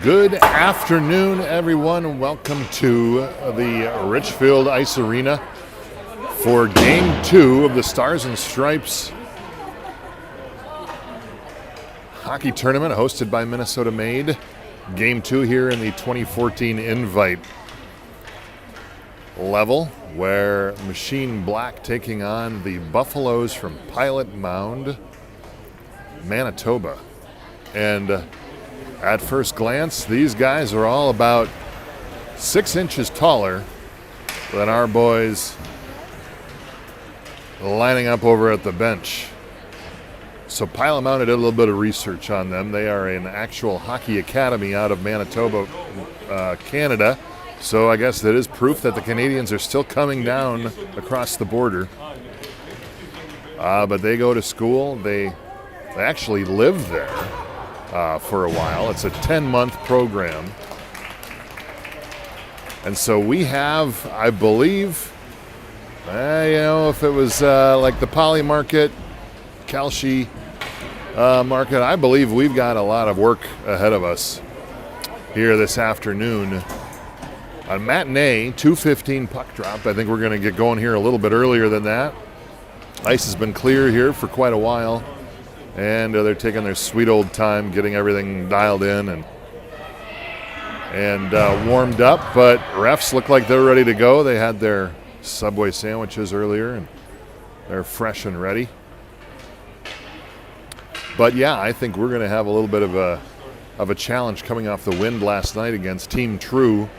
Good afternoon, everyone. Welcome to the Richfield Ice Arena for Game 2 of the Stars and Stripes hockey tournament hosted by Minnesota Made. Game 2 here in the 2014 Invite level, where Machine Black taking on the Buffaloes from Pilot Mound, Manitoba. And at first glance, these guys are all about 6 inches taller than our boys lining up over at the bench. So Pilot Mound, I did a little bit of research on them. They are an actual hockey academy out of Manitoba, Canada. So I guess that is proof that the Canadians are still coming down across the border. But they go to school. They actually live there for a while. It's a 10-month program. And so we have, I believe, if it was like the Poly Market, Kalshi Market, I believe we've got a lot of work ahead of us here this afternoon. On matinee, 2:15 puck drop. I think we're going to get going here a little bit earlier than that. Ice has been clear here for quite a while, and they're taking their sweet old time getting everything dialed in and warmed up. But refs look like they're ready to go. They had their Subway sandwiches earlier, and they're fresh and ready. But yeah, I think we're going to have a little bit of a challenge coming off the wind last night against Team True.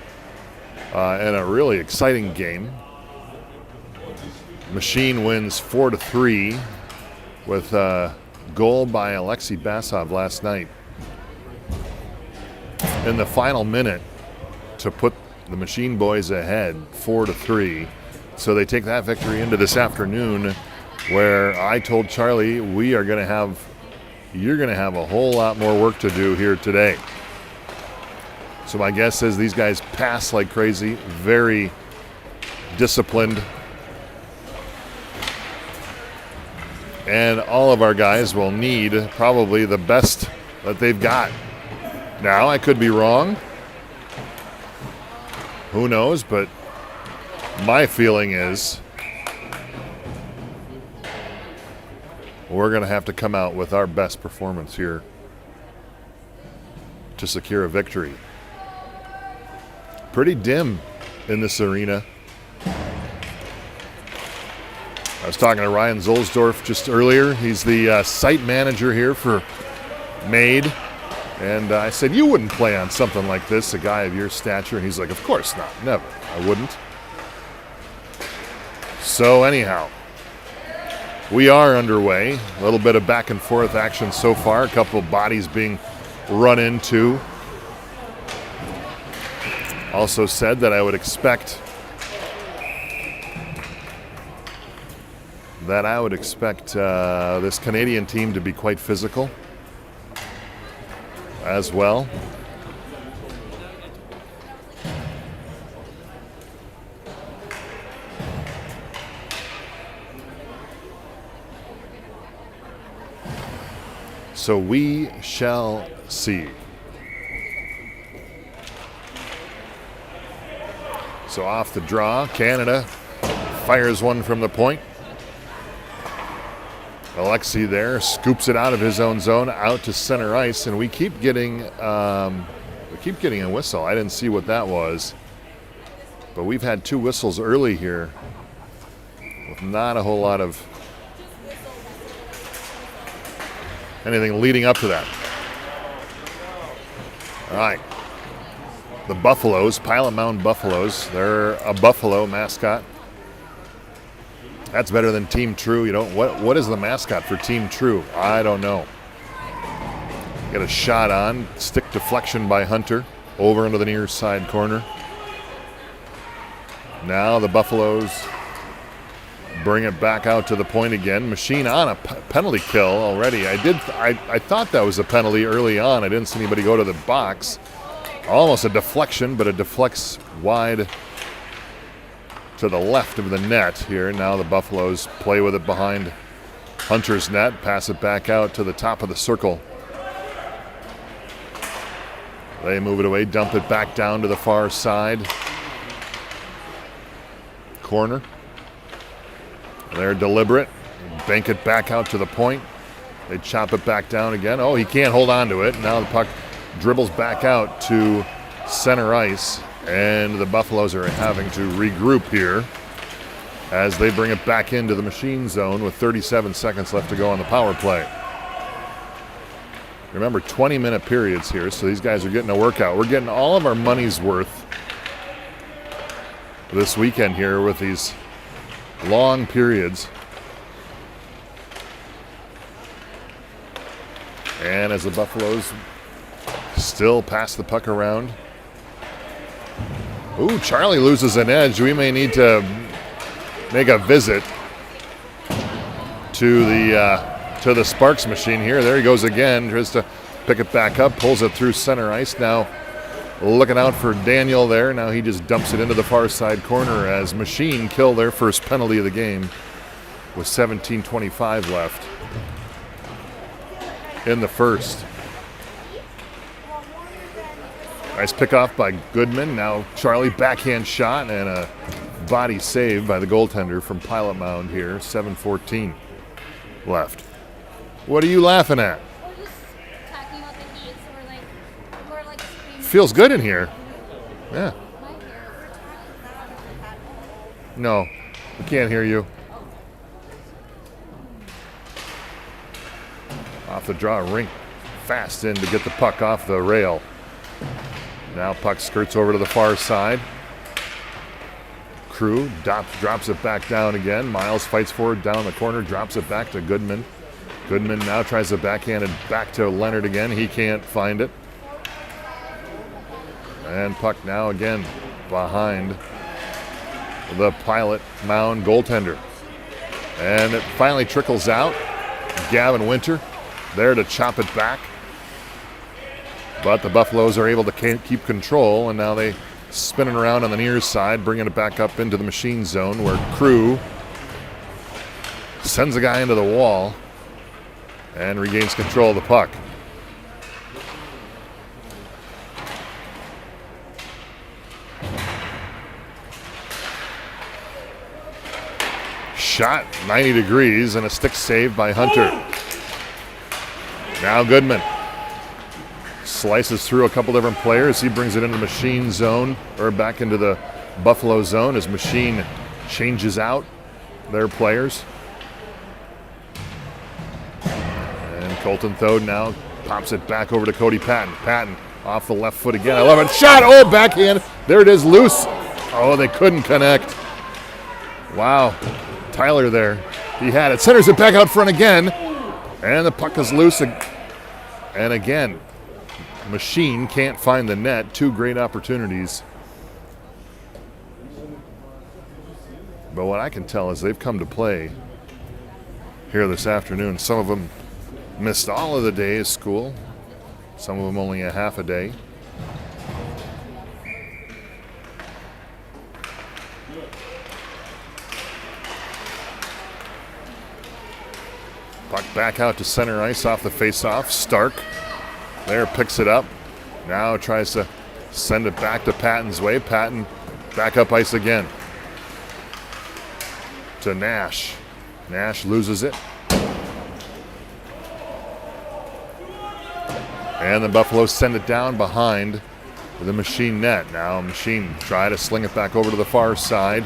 And a really exciting game. Machine wins 4-3 with a goal by Alexei Basov last night in the final minute to put the Machine boys ahead 4-3. So they take that victory into this afternoon, where I told Charlie you're going to have a whole lot more work to do here today. So my guess is these guys pass like crazy, very disciplined. And all of our guys will need probably the best that they've got. Now, I could be wrong. Who knows? But my feeling is we're going to have to come out with our best performance here to secure a victory. Pretty dim in this arena. I was talking to Ryan Zolsdorf just earlier. He's the site manager here for Made. And I said, you wouldn't play on something like this, a guy of your stature. And he's like, of course not, never. I wouldn't. So anyhow, we are underway. A little bit of back and forth action so far. A couple of bodies being run into. Also said that I would expect this Canadian team to be quite physical as well. So we shall see. So off the draw, Canada fires one from the point. Alexei there scoops it out of his own zone, out to center ice, and we keep getting a whistle. I didn't see what that was, but we've had 2 whistles early here with not a whole lot of anything leading up to that. All right. The Buffaloes, Pilot Mound Buffaloes, they're a buffalo mascot. That's better than Team True. What is the mascot for Team True? I don't know. Get a shot on, stick deflection by Hunter, over into the near side corner. Now the Buffaloes bring it back out to the point again. Machine on a penalty kill already. I thought that was a penalty early on. I didn't see anybody go to the box. Almost a deflection, but it deflects wide to the left of the net here. Now the Buffaloes play with it behind Hunter's net, pass it back out to the top of the circle. They move it away, dump it back down to the far side. Corner. They're deliberate. Bank it back out to the point. They chop it back down again. Oh, he can't hold on to it. Now the puck dribbles back out to center ice. And the Buffaloes are having to regroup here as they bring it back into the Machine zone with 37 seconds left to go on the power play. Remember, 20-minute periods here, so these guys are getting a workout. We're getting all of our money's worth this weekend here with these long periods. And as the Buffaloes still pass the puck around. Ooh, Charlie loses an edge. We may need to make a visit to the Sparks machine here. There he goes again, tries to pick it back up, pulls it through center ice. Now looking out for Daniel there. Now he just dumps it into the far side corner as Machine kill their first penalty of the game with 17:25 left in the first. Nice pickoff by Goodman. Now Charlie backhand shot and a body save by the goaltender from Pilot Mound here. 7:14 left. What are you laughing at? We're just talking about the heat, so we're like screaming. Feels good in here. Yeah. My hair. No, we can't hear you. Off the draw, rink fast in to get the puck off the rail. Now puck skirts over to the far side. Crew drops it back down again. Miles fights for it down the corner, drops it back to Goodman. Goodman now tries to backhand it back to Leonard again. He can't find it. And puck now again behind the Pilot Mound goaltender. And it finally trickles out. Gavin Winter there to chop it back. But the Buffaloes are able to keep control, and now they spin it around on the near side, bringing it back up into the Machine zone where Crew sends a guy into the wall and regains control of the puck. Shot 90 degrees and a stick save by Hunter. Now Goodman slices through a couple different players. He brings it into the Machine zone, or back into the Buffalo zone as Machine changes out their players. And Colton Thode now pops it back over to Cody Patton. Patton off the left foot again. I love it. Shot! Oh, backhand. There it is, loose. Oh, they couldn't connect. Wow. Tyler there. He had it. Centers it back out front again. And the puck is loose. And again, Machine can't find the net. Two great opportunities. But what I can tell is they've come to play here this afternoon. Some of them missed all of the day of school. Some of them only a half a day. Puck back out to center ice off the faceoff. Stark there picks it up. Now tries to send it back to Patton's way. Patton back up ice again to Nash. Nash loses it. And the Buffaloes send it down behind the Machine net. Now Machine try to sling it back over to the far side.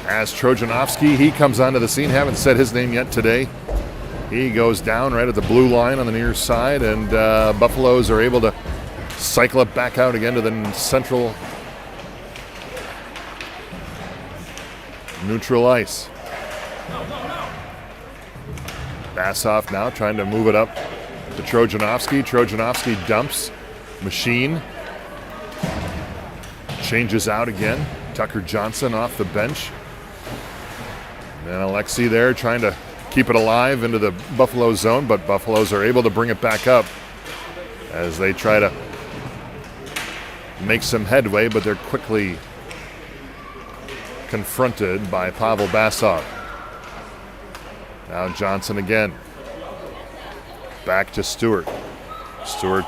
As Trojanovsky, he comes onto the scene. Haven't said his name yet today. He goes down right at the blue line on the near side, and Buffaloes are able to cycle it back out again to the central neutral ice. Bassoff now trying to move it up to Trojanovsky. Trojanovsky dumps. Machine changes out again. Tucker Johnson off the bench. And Alexi there trying to keep it alive into the Buffalo zone, but Buffaloes are able to bring it back up as they try to make some headway, but they're quickly confronted by Pavel Basov. Now Johnson again. Back to Stewart. Stewart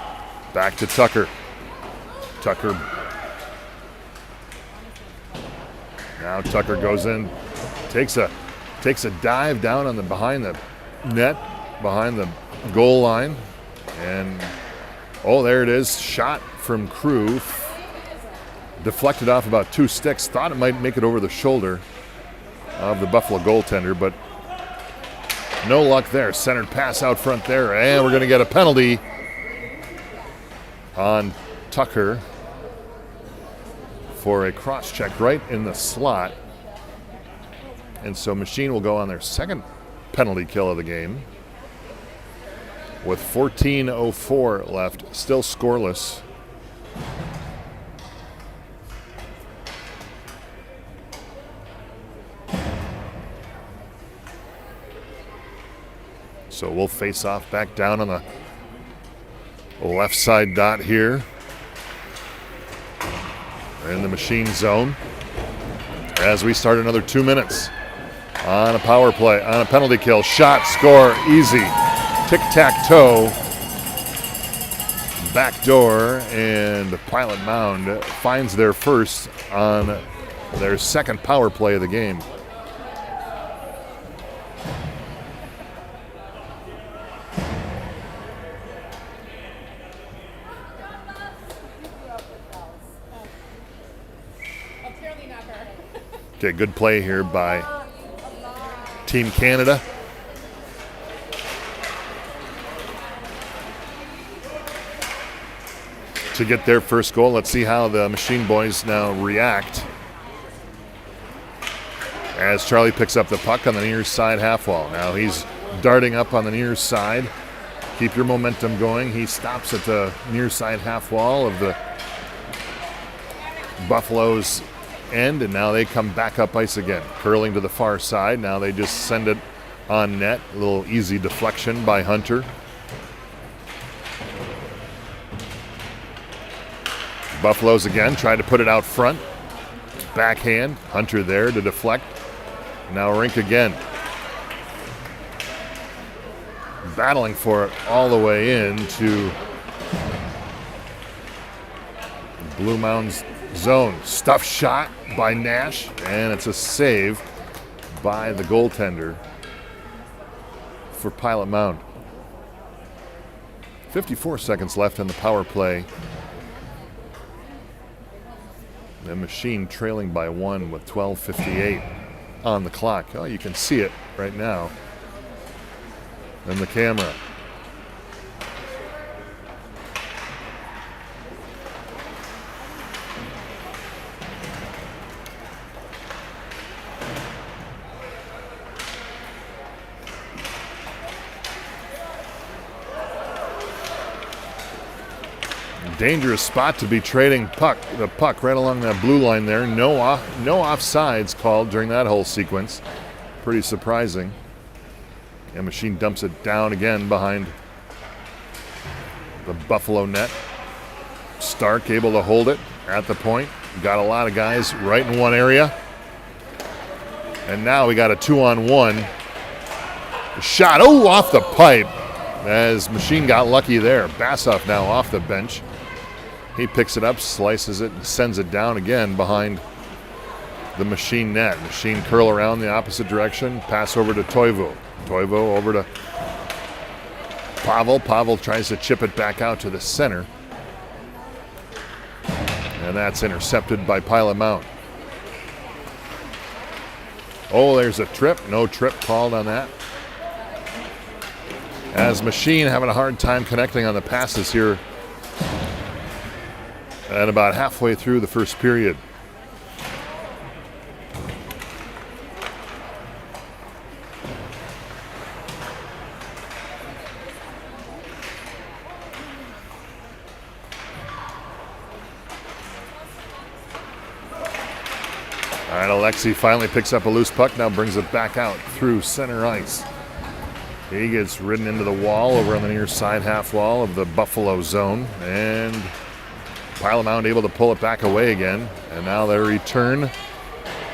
back to Tucker. Tucker. Now Tucker goes in, takes a dive down on the behind the net, behind the goal line, and there it is. Shot from Crew, deflected off about 2 sticks. Thought it might make it over the shoulder of the Buffalo goaltender, but no luck there. Centered pass out front there, and we're going to get a penalty on Tucker for a cross check right in the slot. And so Machine will go on their second penalty kill of the game with 14:04 left, still scoreless. So we'll face off back down on the left side dot here in the Machine zone as we start another 2 minutes on a power play, on a penalty kill. Shot, score, easy. Tic-tac-toe. Backdoor, and Pilot Mound finds their first on their second power play of the game. Okay, good play here by Team Canada. To get their first goal. Let's see how the Machine boys now react as Charlie picks up the puck on the near side half wall. Now he's darting up on the near side. Keep your momentum going. He stops at the near side half wall of the Buffalo's end, and now they come back up ice again, curling to the far side. Now they just send it on net. A little easy deflection by Hunter. Buffaloes again try to put it out front. Backhand. Hunter there to deflect. Now Rink again. Battling for it all the way into Blue Mound's zone. Stuff shot by Nash, and it's a save by the goaltender for Pilot Mound. 54 seconds left on the power play. The Machine trailing by 1 with 12:58 on the clock. Oh, you can see it right now in the camera. Dangerous spot to be trading the puck right along that blue line there. No offsides called during that whole sequence. Pretty surprising. And Machine dumps it down again behind the Buffalo net. Stark able to hold it at the point. Got a lot of guys right in one area. And now we got a 2-on-1. Shot, off the pipe. As Machine got lucky there. Bassoff now off the bench. He picks it up, slices it, and sends it down again behind the Machine net. Machine curl around the opposite direction, pass over to Toivo. Toivo over to Pavel. Pavel tries to chip it back out to the center. And that's intercepted by Pilot Mound. There's a trip. No trip called on that. As Machine having a hard time connecting on the passes here at about halfway through the first period. All right, Alexei finally picks up a loose puck, now brings it back out through center ice. He gets ridden into the wall over on the near side half wall of the Buffalo zone, and Pilot Mound able to pull it back away again, and now they return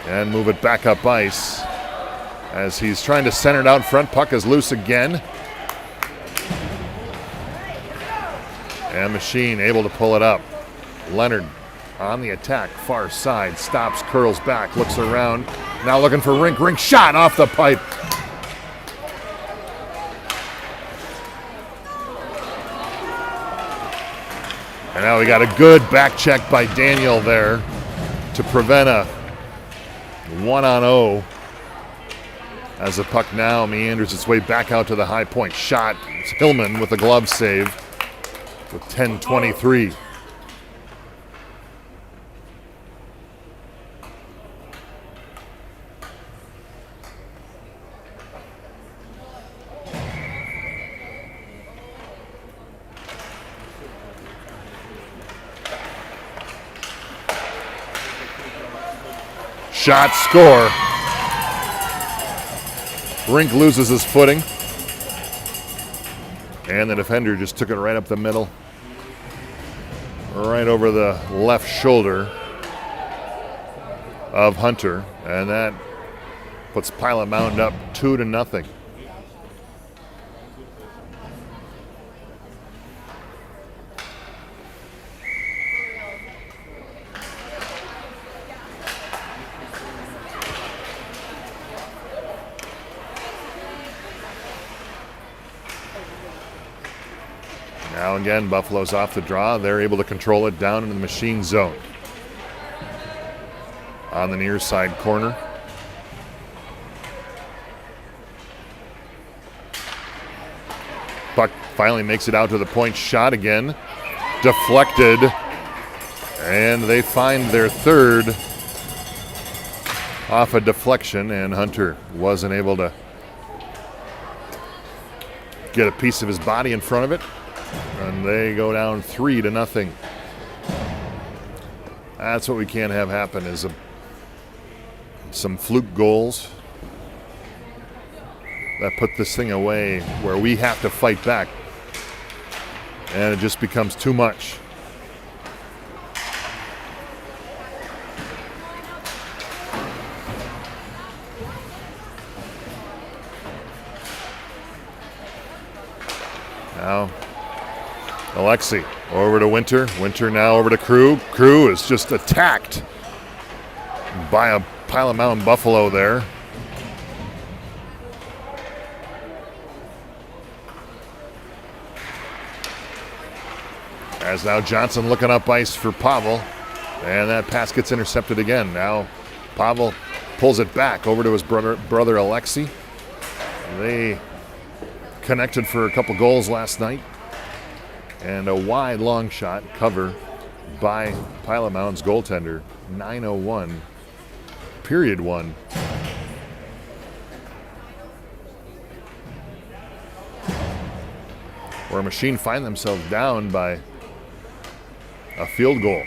and move it back up ice as he's trying to center it out front. Puck is loose again. And Machine able to pull it up. Leonard on the attack, far side, stops, curls back, looks around. Now looking for Rink. Rink shot off the pipe. And now we got a good back check by Daniel there to prevent a 1-on-0 as the puck now meanders its way back out to the high point. Shot. It's Hillman with a glove save with 10:23. Shot, score. Rink loses his footing. And the defender just took it right up the middle. Right over the left shoulder of Hunter. And that puts Pilot Mound up 2-0. Now again, Buffalo's off the draw. They're able to control it down in the Machine zone. On the near side corner. Puck finally makes it out to the point. Shot again. Deflected. And they find their third off a deflection, and Hunter wasn't able to get a piece of his body in front of it. And they go down 3-0. That's what we can't have happen, is some fluke goals that put this thing away where we have to fight back. And it just becomes too much. Now Alexi over to Winter. Winter now over to Crew. Crew is just attacked by a Pilot Mound Buffalo there. As now Johnson looking up ice for Pavel. And that pass gets intercepted again. Now Pavel pulls it back over to his brother Alexi. They connected for a couple goals last night. And a wide long shot cover by Pilot Mound's goaltender. 9:01, period one. Where Machine find themselves down by a field goal.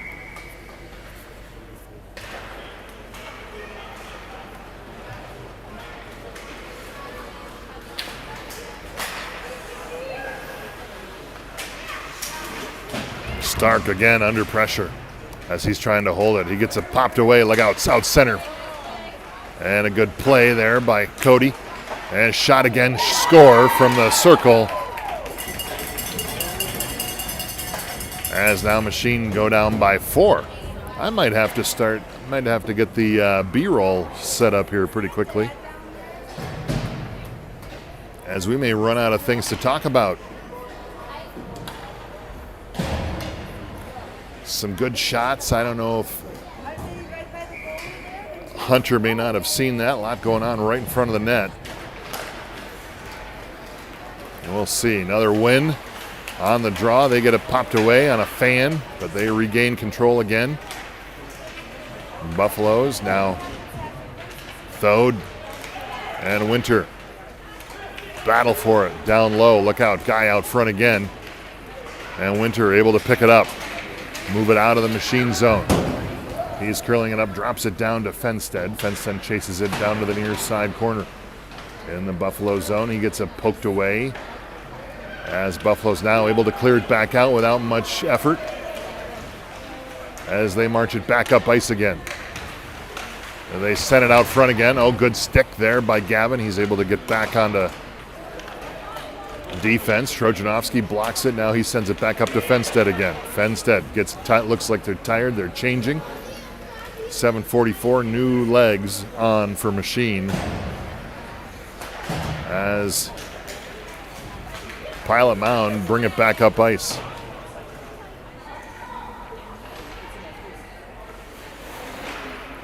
Stark again under pressure as he's trying to hold it. He gets it popped away, look out, south center. And a good play there by Cody. And shot again, score from the circle. As now Machine go down by 4. I might have to get the B-roll set up here pretty quickly, as we may run out of things to talk about. Some good shots. I don't know if Hunter may not have seen that. A lot going on right in front of the net. We'll see. Another win on the draw. They get it popped away on a fan, but they regain control again. Buffaloes now Thode and Winter battle for it down low. Look out, guy out front again. And Winter able to pick it up. Move it out of the Machine zone. He's curling it up, drops it down to Fenstead. Fenstead chases it down to the near side corner. In the Buffalo zone, he gets it poked away. As Buffalo's now able to clear it back out without much effort, as they march it back up ice again. And they send it out front again. Oh, good stick there by Gavin. He's able to get back onto defense. Trojanovsky blocks it. Now he sends it back up to Fenstead again. Fenstead gets looks like they're tired. They're changing. 7:44, new legs on for Machine. As Pilot Mound bring it back up ice.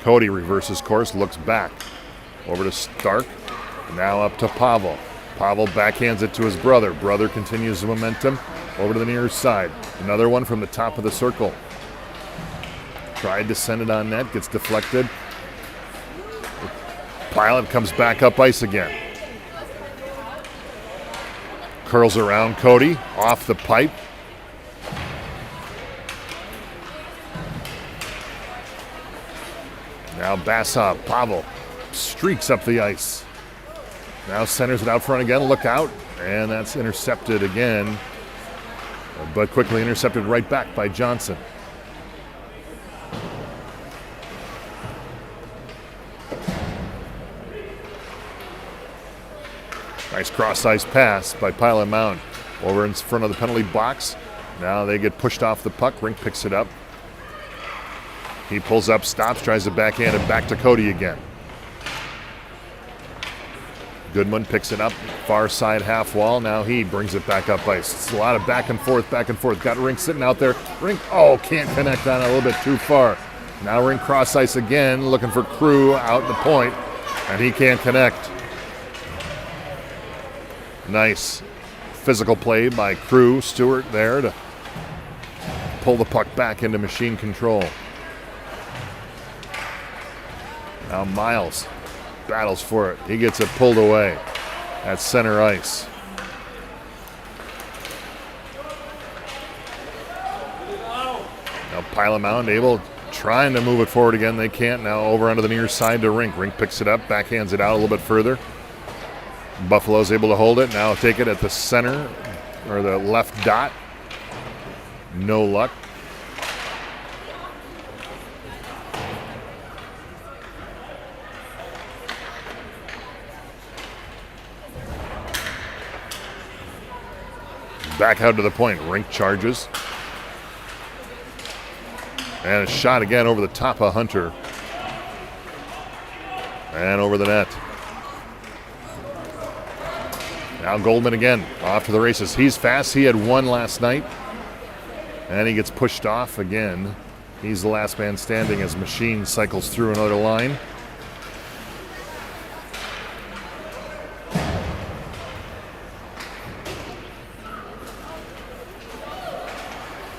Cody reverses course, looks back. Over to Stark. Now up to Pavel. Pavel backhands it to his brother. Brother continues the momentum over to the near side. Another one from the top of the circle. Tried to send it on net, gets deflected. Pilot comes back up ice again. Curls around Cody, off the pipe. Now Bassov, Pavel streaks up the ice. Now centers it out front again, look out. And that's intercepted again, but quickly intercepted right back by Johnson. Nice cross-ice pass by Pilot Mound. Over in front of the penalty box. Now they get pushed off the puck. Rink picks it up. He pulls up, stops, tries to backhand it back to Cody again. Goodman picks it up, far side half wall. Now he brings it back up ice. It's a lot of back and forth, back and forth. Got Rink sitting out there. Rink, can't connect on it, a little bit too far. Now Rink cross ice again, looking for Crew out the point, and he can't connect. Nice physical play by Crew. Stewart there to pull the puck back into Machine control. Now Miles battles for it. He gets it pulled away at center ice. Now Pilot Mound trying to move it forward again. They can't. Now over onto the near side to Rink. Rink picks it up, backhands it out a little bit further. Buffalo's able to hold it. Now take it at the center or the left dot. No luck. Back out to the point. Rink charges. And a shot again over the top of Hunter. And over the net. Now Goldman again, off to the races. He's fast. He had one last night. And he gets pushed off again. He's the last man standing as Machine cycles through another line.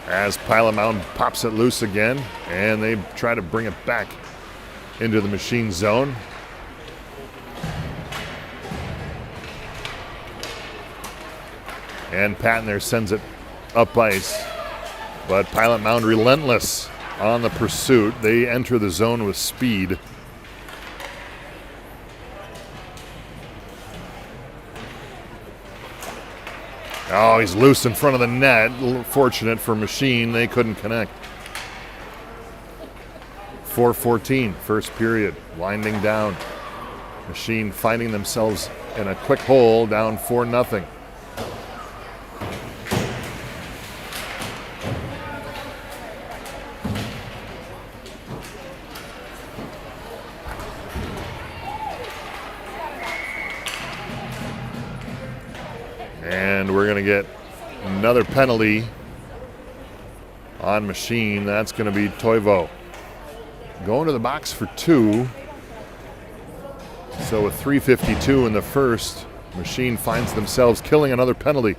As Pilot Mound pops it loose again, and they try to bring it back into the Machine zone. And Patton there sends it up ice. But Pilot Mound relentless on the pursuit. They enter the zone with speed. Oh, he's loose in front of the net. Fortunate for Machine, they couldn't connect. 4:14, first period, winding down. Machine finding themselves in a quick hole, down 4-0. And we're going to get another penalty on Machine. That's going to be Toivo. Going to the box for 2. So with 3:52 in the first, Machine finds themselves killing another penalty.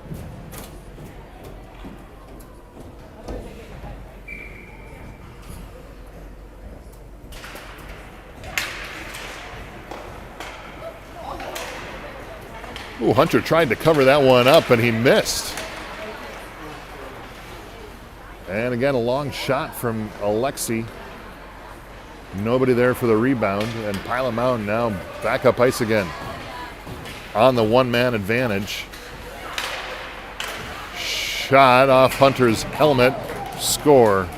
Ooh, Hunter tried to cover that one up, and he missed. And again, a long shot from Alexi. Nobody there for the rebound, and Pilot Mound now back up ice again on the one-man advantage. Shot off Hunter's helmet, score.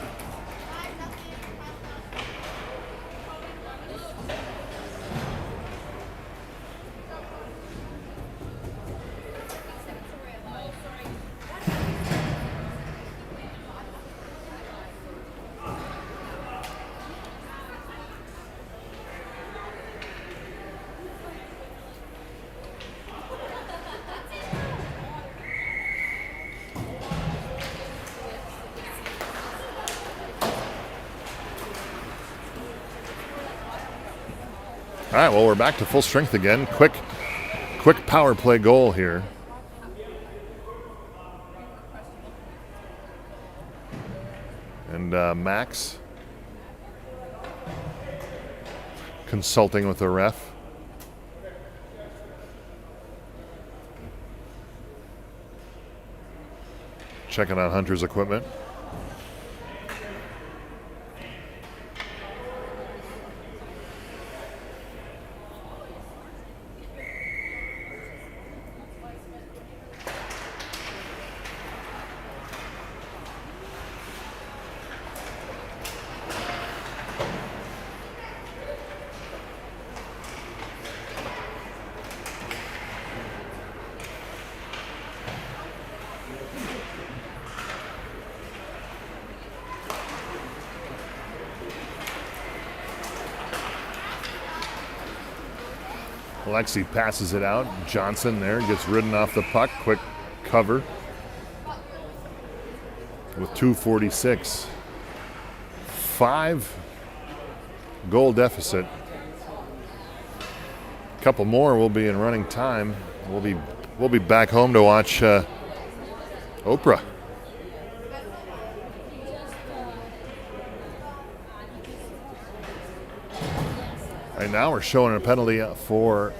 All right, well, we're back to full strength again. Quick power play goal here. And Max consulting with the ref. Checking on Hunter's equipment. Alexi passes it out. Johnson there gets ridden off the puck. Quick cover with 2:46. 5-goal deficit. A couple more will be in running time. We'll be back home to watch Oprah. Right now we're showing a penalty for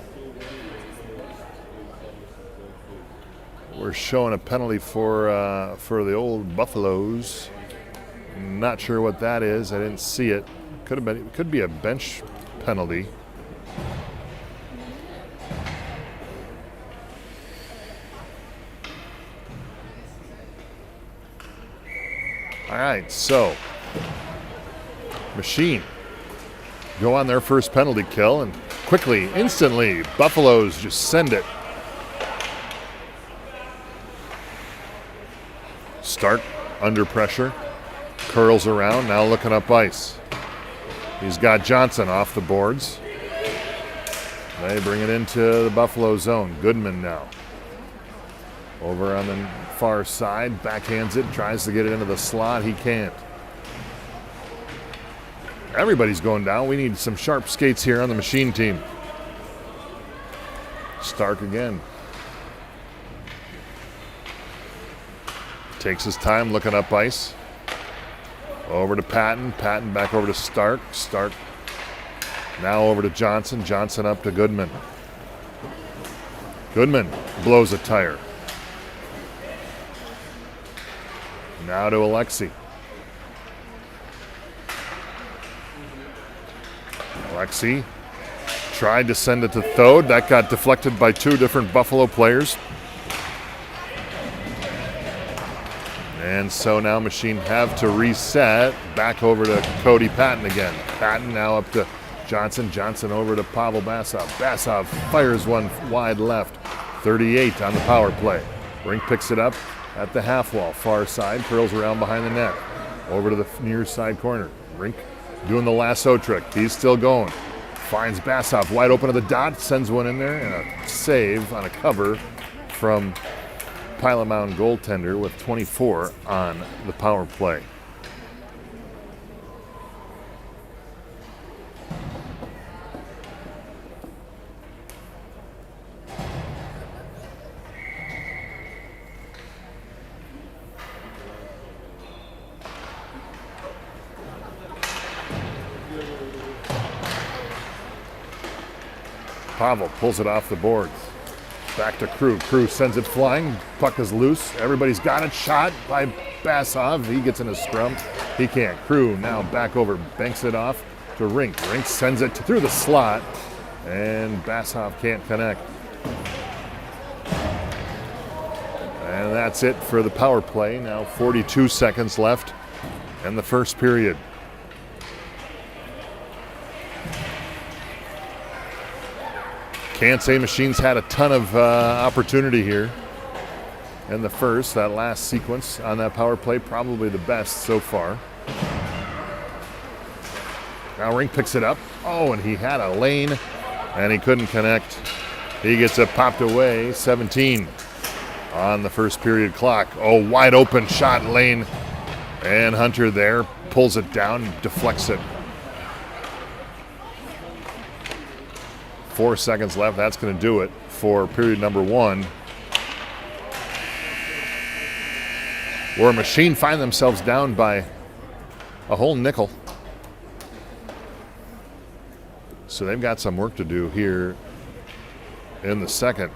the old Buffaloes. Not sure what that is. I didn't see it. Could be a bench penalty. All right, so Machine go on their first penalty kill, and quickly, instantly, Buffaloes just send it. Stark under pressure, curls around, now looking up ice. He's got Johnson off the boards. They bring it into the Buffalo zone. Goodman now. Over on the far side, backhands it, tries to get it into the slot. He can't. Everybody's going down. We need some sharp skates here on the Machine team. Stark again. Takes his time looking up ice. Over to Patton. Patton back over to Stark. Stark now over to Johnson. Johnson up to Goodman. Goodman blows a tire. Now to Alexi. Alexi tried to send it to Thode. That got deflected by two different Buffalo players. And so now Machine have to reset back over to Cody Patton again. Patton now up to Johnson. Johnson over to Pavel Basov. Basov fires one wide left. 38 on the power play. Rink picks it up at the half wall. Far side. Curls around behind the net. Over to the near side corner. Rink doing the lasso trick. He's still going. Finds Basov wide open to the dot. Sends one in there. And a save on a cover from Pilot Mound goaltender with 24 on the power play. Pavel pulls it off the boards. Back to Crew. Crew sends it flying. Puck is loose. Everybody's got it. Shot by Basov. He gets in a scrum. He can't. Crew now back over. Banks it off to Rink. Rink sends it through the slot. And Basov can't connect. And that's it for the power play. Now 42 seconds left in the first period. Can't say Machine's had a ton of opportunity here in the first. That last sequence on that power play, probably the best so far. Now Rink picks it up. Oh, and he had a lane, and he couldn't connect. He gets it popped away. 17 on the first period clock. Oh, wide open shot lane. And Hunter there pulls it down, deflects it. 4 seconds left. That's going to do it for period number 1. Where Machine find themselves down by a whole nickel. So they've got some work to do here in the second.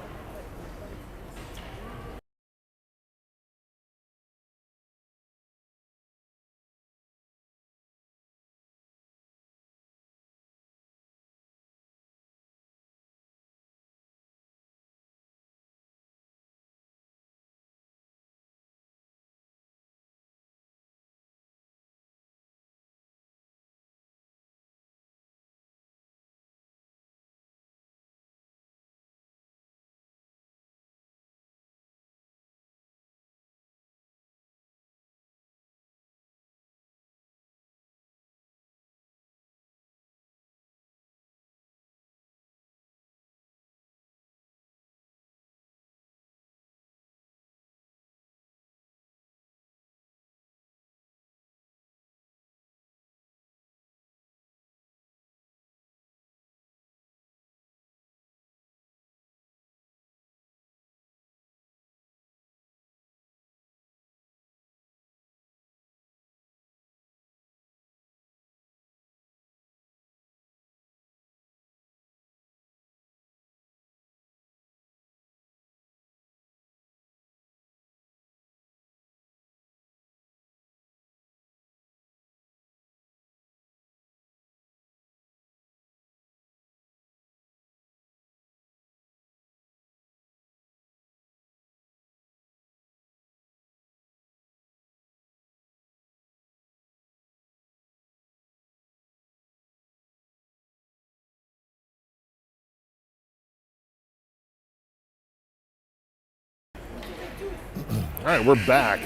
All right, we're back.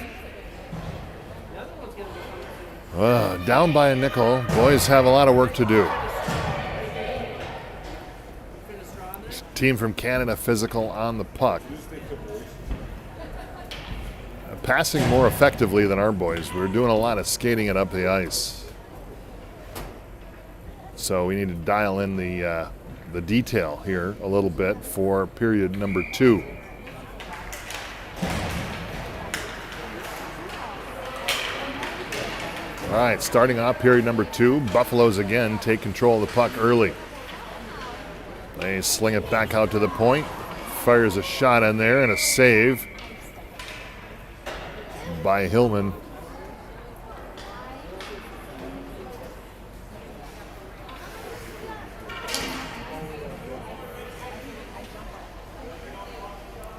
Down by a nickel. Boys have a lot of work to do. Team from Canada physical on the puck. Passing more effectively than our boys. We're doing a lot of skating it up the ice. So we need to dial in the detail here a little bit for period number 2. All right, starting off period number 2, Buffaloes again take control of the puck early. They sling it back out to the point, fires a shot in there and a save by Hillman.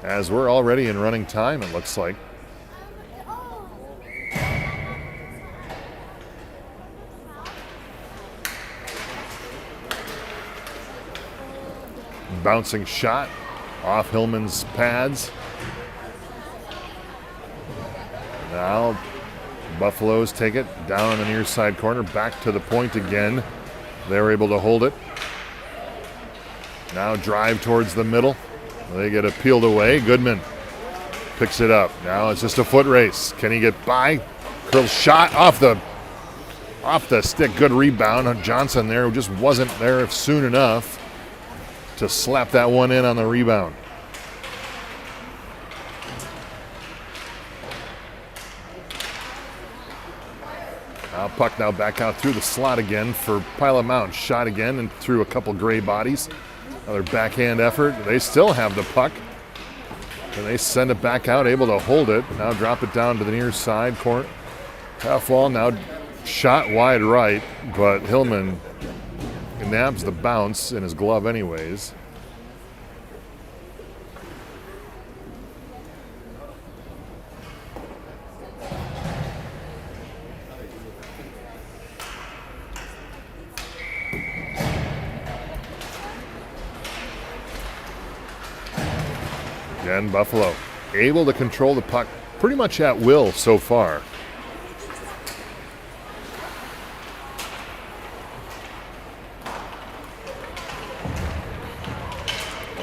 As we're already in running time, it looks like. Bouncing shot off Hillman's pads. Now Buffaloes take it down in the near side corner, back to the point again. They were able to hold it. Now drive towards the middle. They get it peeled away. Goodman picks it up. Now it's just a foot race. Can he get by? Curl shot off the stick. Good rebound. Johnson there who just wasn't there soon enough to slap that one in on the rebound. Puck now back out through the slot again for Pilot Mound. Shot again and through a couple gray bodies. Another backhand effort. They still have the puck. And they send it back out, able to hold it. Now drop it down to the near side corner. Half wall now shot wide right, but Hillman nabs the bounce in his glove anyways. Again, Buffalo able to control the puck pretty much at will so far.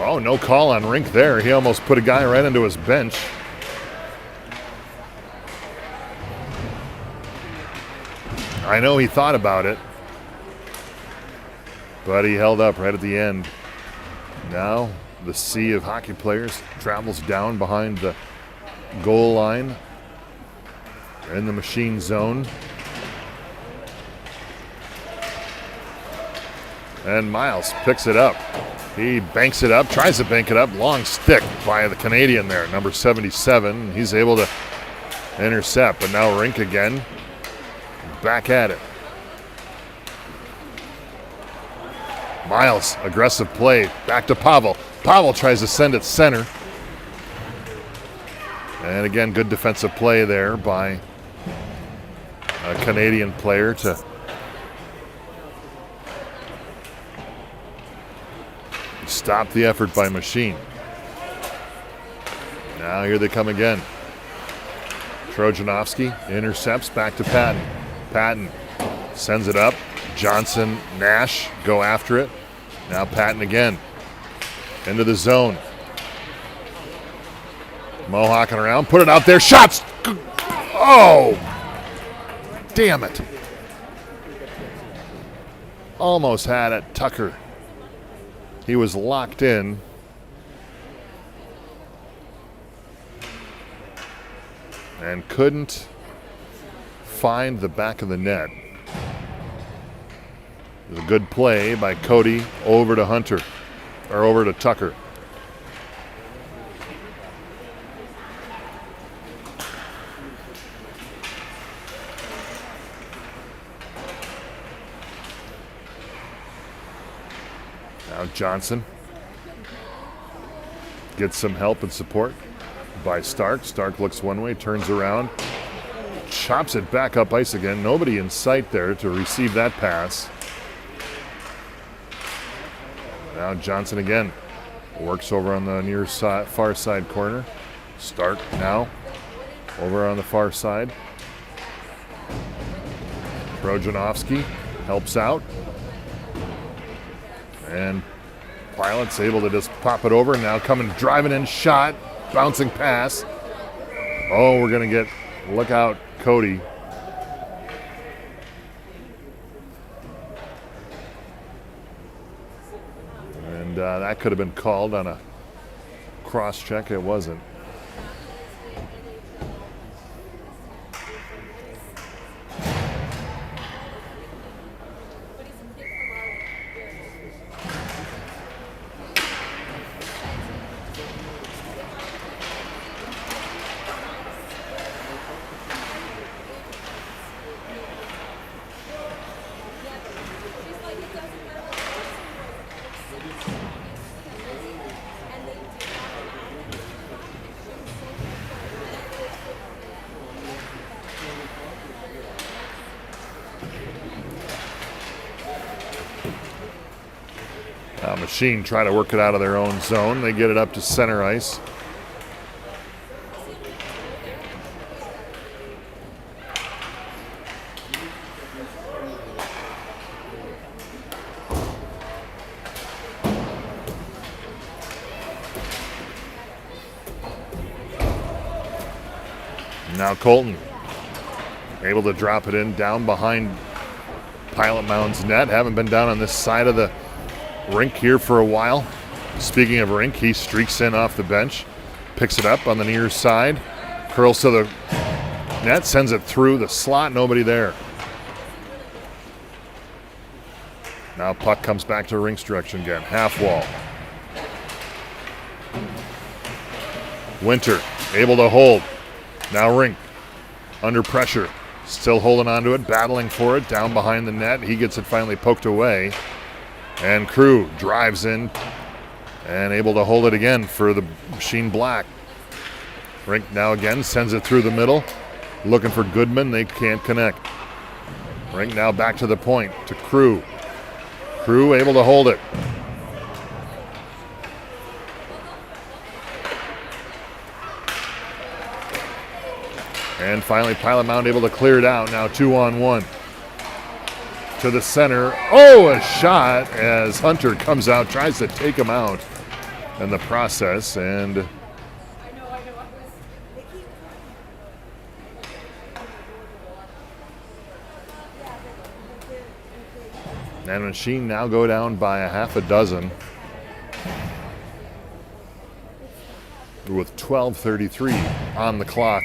Oh, no call on Rink there. He almost put a guy right into his bench. I know he thought about it, but he held up right at the end. Now the sea of hockey players travels down behind the goal line in the Machine zone. And Miles picks it up. He banks it up, tries to bank it up. Long stick by the Canadian there, number 77. He's able to intercept, but now Rink again. Back at it. Miles, aggressive play. Back to Pavel. Pavel tries to send it center. And again, good defensive play there by a Canadian player to stop the effort by Machine. Now here they come again. Trojanovsky intercepts, back to Patton. Patton sends it up. Johnson, Nash go after it. Now Patton again. Into the zone. Mohawking around, put it out there. Shots! Oh! Damn it. Almost had it. Tucker. He was locked in. And couldn't find the back of the net. It was a good play by Cody over to Hunter, or over to Tucker. Now Johnson gets some help and support by Stark. Stark looks one way, turns around, chops it back up ice again. Nobody in sight there to receive that pass. Now Johnson again works over on the near side, far side corner. Stark now over on the far side. Trojanovsky helps out. And Pilot's able to just pop it over. Now coming, driving in, shot, bouncing pass. Oh, we're going to get, look out, Cody. And that could have been called on a cross check. It wasn't. Machine try to work it out of their own zone. They get it up to center ice. Now Colton able to drop it in down behind Pilot Mound's net. Haven't been down on this side of the rink here for a while. Speaking of rink, he streaks in off the bench, picks it up on the near side, curls to the net, sends it through the slot, nobody there. Now puck comes back to rink's direction again, half wall. Winter able to hold. Now Rink under pressure, still holding on to it, battling for it down behind the net. He gets it finally poked away. And Crew drives in and able to hold it again for the Machine Black. Rink now again sends it through the middle. Looking for Goodman. They can't connect. Rink now back to the point to Crew. Crew able to hold it. And finally Pilot Mound able to clear it out. Now 2-on-1. To the center. Oh, a shot as Hunter comes out, tries to take him out in the process. And Machine now go down by a half a dozen. 12:33 on the clock.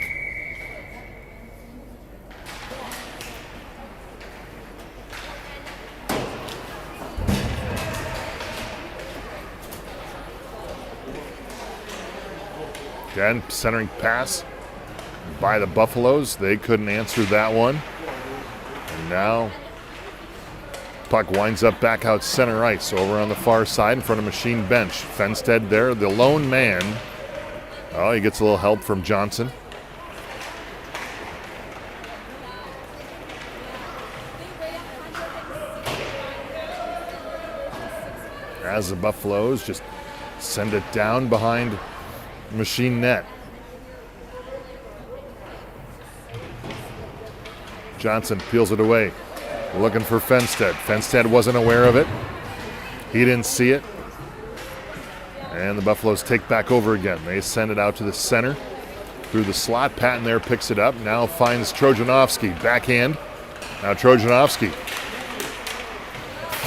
Again, centering pass by the Buffaloes. They couldn't answer that one. And now puck winds up back out center ice over on the far side in front of Machine bench. Fenstead there, the lone man. Oh, he gets a little help from Johnson. As the Buffaloes just send it down behind Machine net. Johnson peels it away, looking for Fenstead. Fenstead wasn't aware of it. He didn't see it. And the Buffaloes take back over again. They send it out to the center through the slot. Patton there picks it up. Now finds Trojanovsky. Backhand. Now Trojanovsky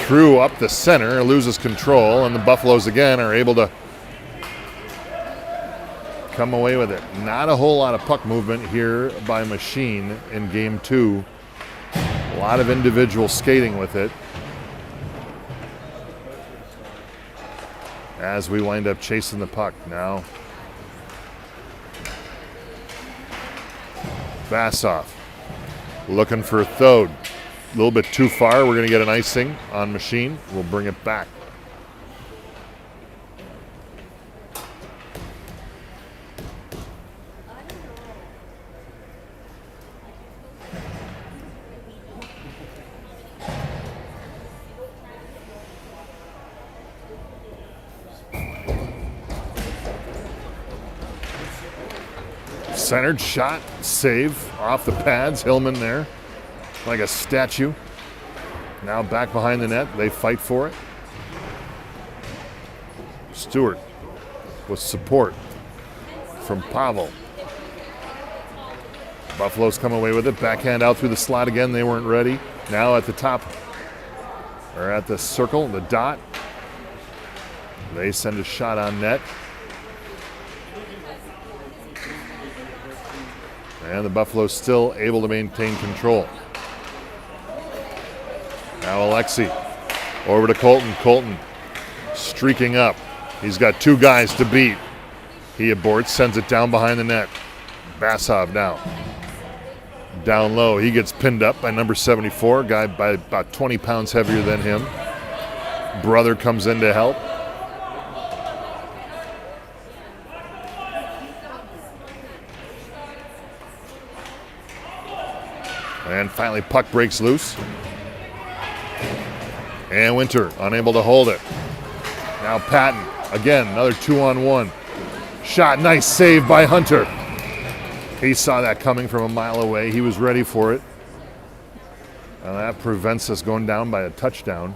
threw up the center, loses control, and the Buffaloes again are able to come away with it. Not a whole lot of puck movement here by Machine in game two. A lot of individual skating with it. As we wind up chasing the puck now. Vassoff looking for Thode. A little bit too far. We're going to get an icing on Machine. We'll bring it back. Centered shot, save off the pads. Hillman there like a statue. Now back behind the net. They fight for it. Stewart with support from Pavel. Buffaloes come away with it. Backhand out through the slot again. They weren't ready. Now at the top, or at the circle, the dot. They send a shot on net. And the Buffaloes still able to maintain control. Now Alexi over to Colton. Colton streaking up. He's got two guys to beat. He aborts, sends it down behind the net. Vassoff now. Down low. He gets pinned up by number 74, a guy by about 20 pounds heavier than him. Brother comes in to help. And finally, puck breaks loose. And Winter unable to hold it. Now Patton, again, another 2-on-1. Shot, nice save by Hunter. He saw that coming from a mile away. He was ready for it. And that prevents us going down by a touchdown.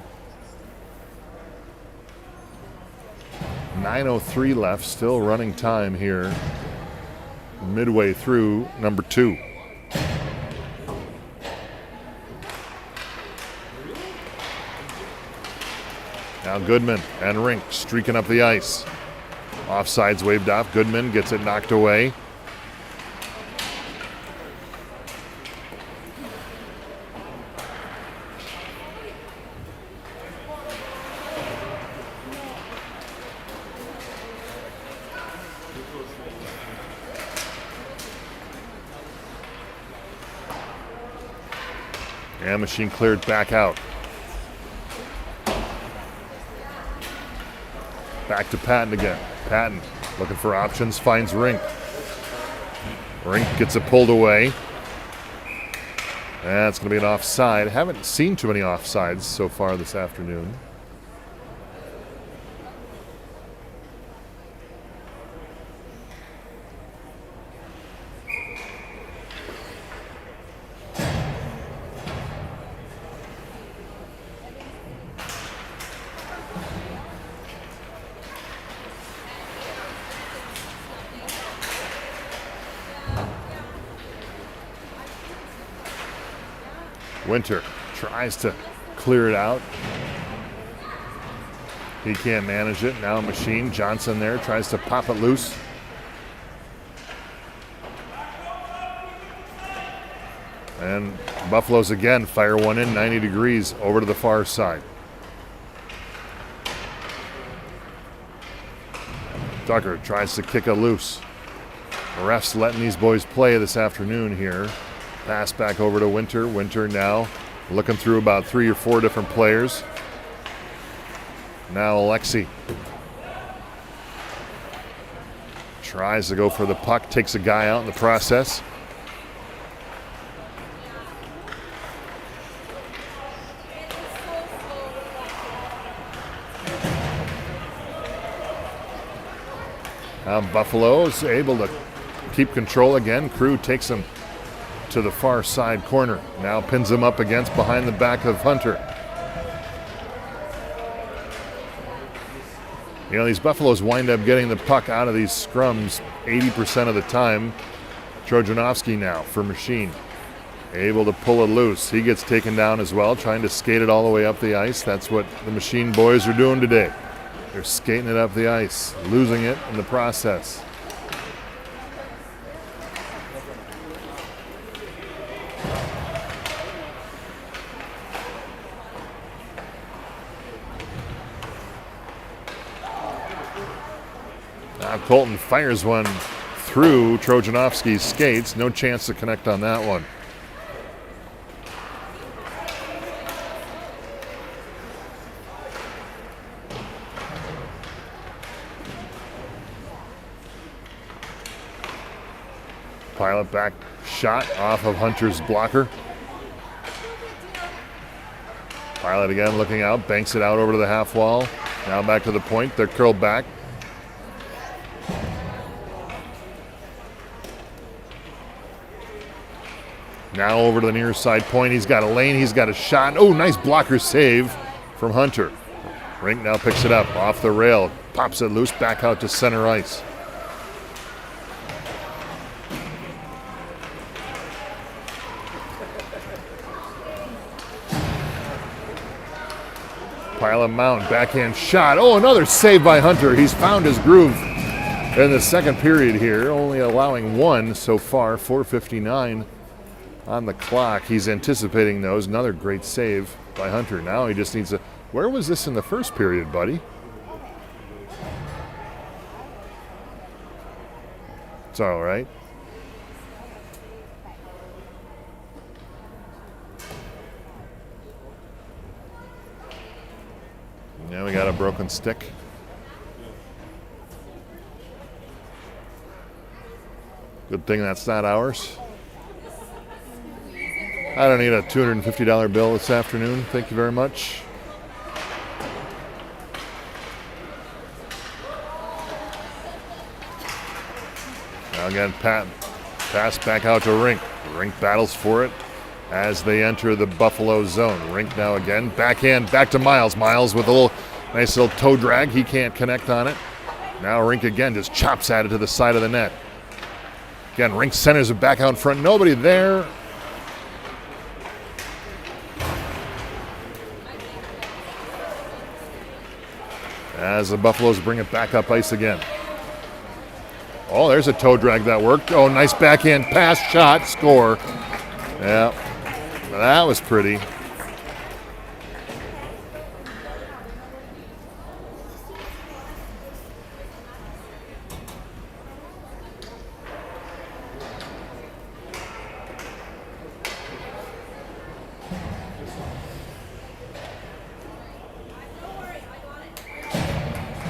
9:03 left, still running time here. Midway through number 2. Now Goodman and Rink streaking up the ice. Offsides waved off. Goodman gets it knocked away. And Machine cleared back out. Back to Patton again. Patton looking for options, finds Rink. Rink gets it pulled away. That's going to be an offside. Haven't seen too many offsides so far this afternoon. Winter tries to clear it out. He can't manage it. Now Machine, Johnson there, tries to pop it loose. And Buffaloes again fire one in 90 degrees over to the far side. Tucker tries to kick it loose. The refs letting these boys play this afternoon here. Pass back over to Winter. Winter now looking through about 3 or 4 different players. Now Alexi tries to go for the puck, takes a guy out in the process. Now Buffalo is able to keep control again. Crew takes him to the far side corner. Now pins him up against behind the back of Hunter. You know, these Buffaloes wind up getting the puck out of these scrums 80% of the time. Trojanovsky now for Machine. Able to pull it loose. He gets taken down as well, trying to skate it all the way up the ice. That's what the Machine boys are doing today. They're skating it up the ice, losing it in the process. Now Colton fires one through Trojanovsky's skates. No chance to connect on that one. Pilot back shot off of Hunter's blocker. Pilot again looking out, banks it out over to the half wall. Now back to the point. They're curled back. Now over to the near side point. He's got a lane. He's got a shot. Oh, nice blocker save from Hunter. Rink now picks it up off the rail. Pops it loose back out to center ice. Pilot Mound, backhand shot. Oh, another save by Hunter. He's found his groove in the second period here, only allowing one so far, 4:59 on the clock. He's anticipating those. Another great save by Hunter. Now he just needs to... Where was this in the first period, buddy? It's all right. Now we got a broken stick. Good thing that's not ours. I don't need a $250 bill this afternoon. Thank you very much. Now again, pass back out to Rink. Rink battles for it as they enter the Buffalo zone. Rink now again, backhand, back to Miles. Miles with a nice little toe drag. He can't connect on it. Now Rink again just chops at it to the side of the net. Again, Rink centers it back out in front. Nobody there. As the Buffaloes bring it back up ice again. Oh, there's a toe drag that worked. Oh, nice backhand pass, shot, score. Yeah, that was pretty.